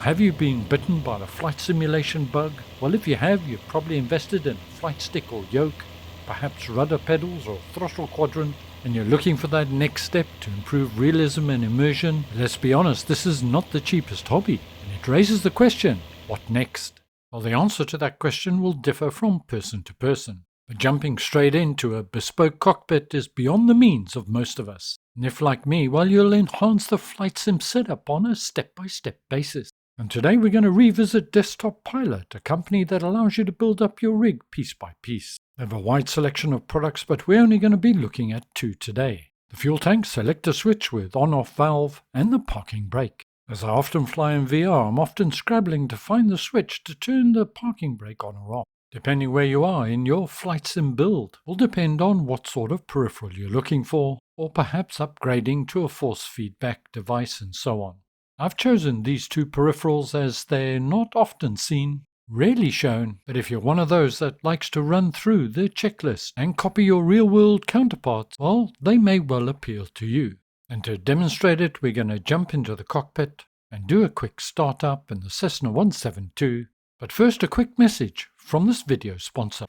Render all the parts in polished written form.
Have you been bitten by the flight simulation bug? Well, if you have, you've probably invested in a flight stick or yoke, perhaps rudder pedals or throttle quadrant, and you're looking for that next step to improve realism and immersion. Let's be honest, this is not the cheapest hobby, and it raises the question, what next? Well, the answer to that question will differ from person to person. But jumping straight into a bespoke cockpit is beyond the means of most of us. And if like me, well, you'll enhance the flight sim setup on a step-by-step basis. And today we're going to revisit Desktop Pilot, a company that allows you to build up your rig piece by piece. They have a wide selection of products, but we're only going to be looking at two today. The fuel tank selector switch with on-off valve and the parking brake. As I often fly in VR, I'm often scrabbling to find the switch to turn the parking brake on or off. Depending where you are in your flight sim build will depend on what sort of peripheral you're looking for, or perhaps upgrading to a force feedback device and so on. I've chosen these two peripherals as they're not often seen, rarely shown, but if you're one of those that likes to run through the checklist and copy your real-world counterparts, well, they may well appeal to you. And to demonstrate it, we're going to jump into the cockpit and do a quick startup in the Cessna 172. But first, a quick message from this video sponsor.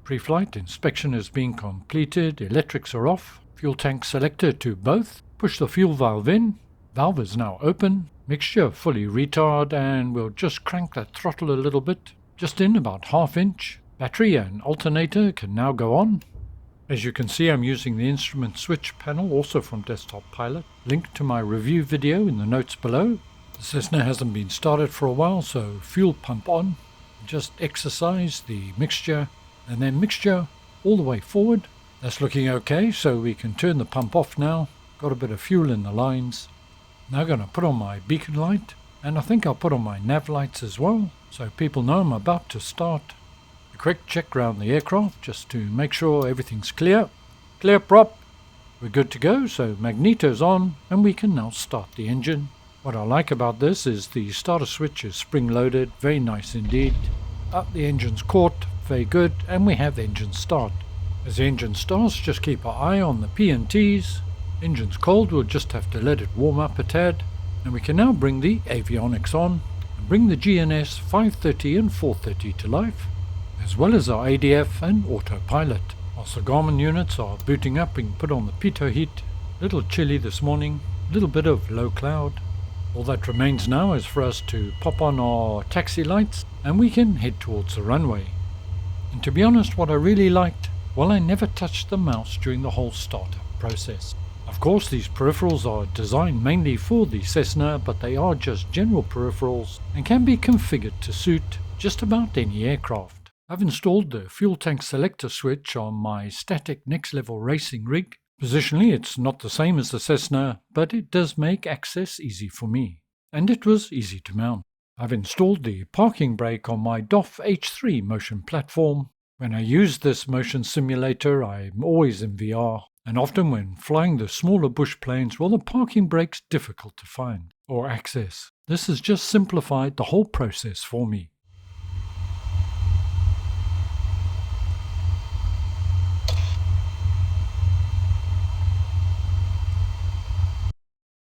Pre-flight inspection has been completed, electrics are off, fuel tank selector to both, push the fuel valve in, valve is now open, mixture fully retard, and we'll just crank that throttle a little bit, just in about ½ inch. Battery and alternator can now go on. As you can see, I'm using the instrument switch panel, also from Desktop Pilot, linked to my review video in the notes below. The Cessna hasn't been started for a while, so fuel pump on, just exercise the mixture, and then mixture all the way forward. That's looking okay, so we can turn the pump off now. Got a bit of fuel in the lines. Now going to put on my beacon light, and I think I'll put on my nav lights as well, so people know I'm about to start. A quick check around the aircraft just to make sure everything's clear. Clear prop. We're good to go, so magneto's on, and we can now start the engine. What I like about this is the starter switch is spring-loaded, very nice indeed. Up the engine's caught. Very good, and we have engine start. As the engine starts, just keep our eye on the P&Ts. Engine's cold, we'll just have to let it warm up a tad. And we can now bring the avionics on and bring the GNS 530 and 430 to life, as well as our ADF and autopilot. Whilst the Garmin units are booting up, we can put on the pitot heat. A little chilly this morning, a little bit of low cloud. All that remains now is for us to pop on our taxi lights and we can head towards the runway. And to be honest, what I really liked, well, I never touched the mouse during the whole startup process. Of course, these peripherals are designed mainly for the Cessna, but they are just general peripherals and can be configured to suit just about any aircraft. I've installed the fuel tank selector switch on my static next level racing rig. Positionally, it's not the same as the Cessna, but it does make access easy for me. And it was easy to mount. I've installed the parking brake on my DOF H3 motion platform. When I use this motion simulator, I'm always in VR, and often when flying the smaller bush planes, well, the parking brake's difficult to find or access. This has just simplified the whole process for me.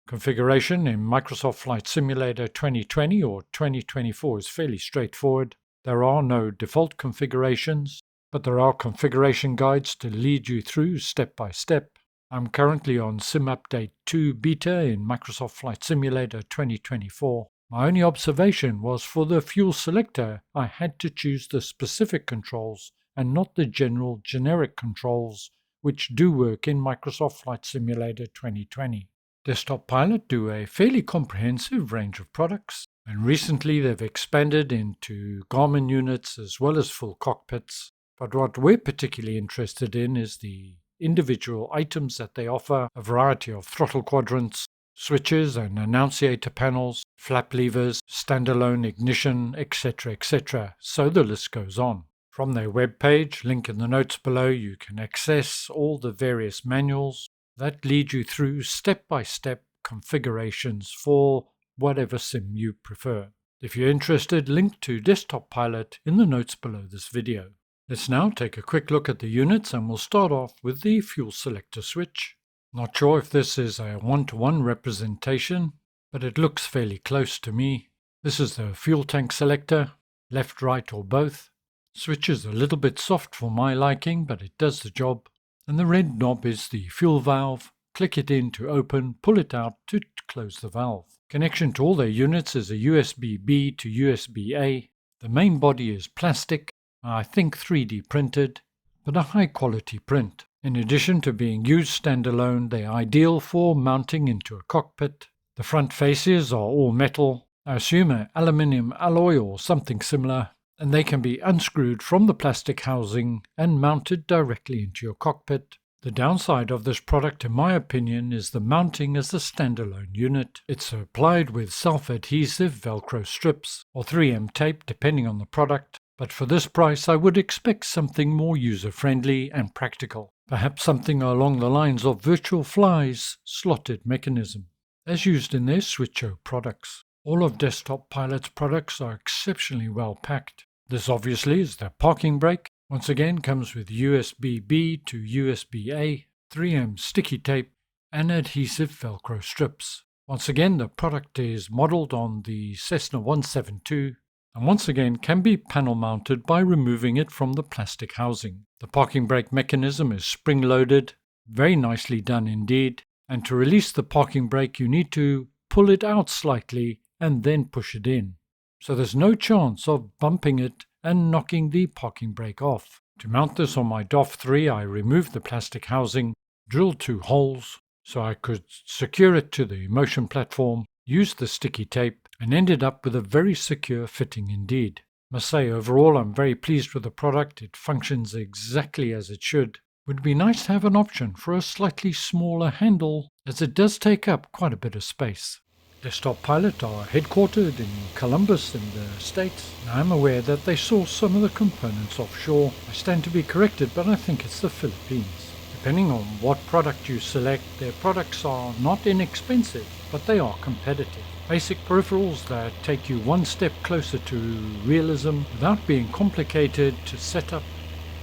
Configuration in Microsoft Flight Simulator 2020 or 2024 is fairly straightforward. There are no default configurations, but there are configuration guides to lead you through step by step. I'm currently on Sim Update 2 Beta in Microsoft Flight Simulator 2024. My only observation was for the fuel selector, I had to choose the specific controls and not the generic controls, which do work in Microsoft Flight Simulator 2020. Desktop Pilot do a fairly comprehensive range of products, and recently they've expanded into Garmin units as well as full cockpits. But what we're particularly interested in is the individual items that they offer, a variety of throttle quadrants, switches and annunciator panels, flap levers, standalone ignition, etc., etc. So the list goes on. From their webpage, link in the notes below, you can access all the various manuals that lead you through step-by-step configurations for whatever sim you prefer. If you're interested, link to Desktop Pilot in the notes below this video. Let's now take a quick look at the units, and we'll start off with the fuel selector switch. Not sure if this is a one-to-one representation, but it looks fairly close to me. This is the fuel tank selector, left, right or both. Switch is a little bit soft for my liking, but it does the job. And the red knob is the fuel valve. Click it in to open, pull it out to close the valve. Connection to all their units is a USB-B to USB-A. The main body is plastic, I think 3D printed, but a high quality print. In addition to being used standalone, they are ideal for mounting into a cockpit. The front faces are all metal, I assume an aluminium alloy or something similar, and they can be unscrewed from the plastic housing and mounted directly into your cockpit. The downside of this product, in my opinion, is the mounting as a standalone unit. It's supplied with self-adhesive Velcro strips or 3M tape depending on the product, but for this price I would expect something more user-friendly and practical. Perhaps something along the lines of Virtual Fly's slotted mechanism, as used in their Switcho products. All of Desktop Pilot's products are exceptionally well packed. This obviously is their parking brake. Once again comes with USB-B to USB-A, 3M sticky tape and adhesive Velcro strips. Once again the product is modelled on the Cessna 172 and once again can be panel mounted by removing it from the plastic housing. The parking brake mechanism is spring-loaded, very nicely done indeed, and to release the parking brake you need to pull it out slightly and then push it in. So there's no chance of bumping it and knocking the parking brake off. To mount this on my DOF 3 I removed the plastic housing, drilled 2 holes so I could secure it to the motion platform, used the sticky tape and ended up with a very secure fitting indeed. Must say overall I'm very pleased with the product. It functions exactly as it should. Would be nice to have an option for a slightly smaller handle, as it does take up quite a bit of space. Desktop Pilot are headquartered in Columbus in the States. I'm aware that they source some of the components offshore. I stand to be corrected, but I think it's the Philippines. Depending on what product you select, their products are not inexpensive, but they are competitive. Basic peripherals that take you one step closer to realism without being complicated to set up.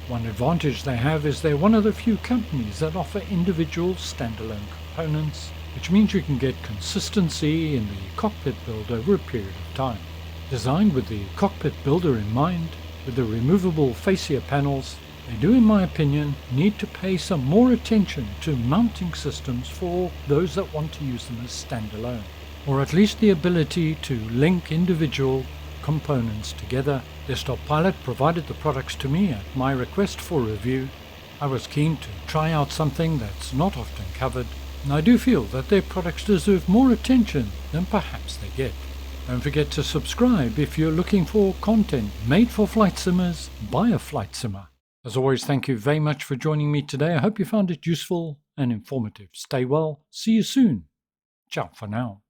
One advantage they have is they're one of the few companies that offer individual standalone components, which means you can get consistency in the cockpit build over a period of time. Designed with the cockpit builder in mind, with the removable fascia panels, they do, in my opinion, need to pay some more attention to mounting systems for those that want to use them as standalone, or at least the ability to link individual components together. Desktop Pilot provided the products to me at my request for review. I was keen to try out something that's not often covered, and I do feel that their products deserve more attention than perhaps they get. Don't forget to subscribe if you're looking for content made for flight simmers by a flight simmer. As always, thank you very much for joining me today. I hope you found it useful and informative. Stay well. See you soon. Ciao for now.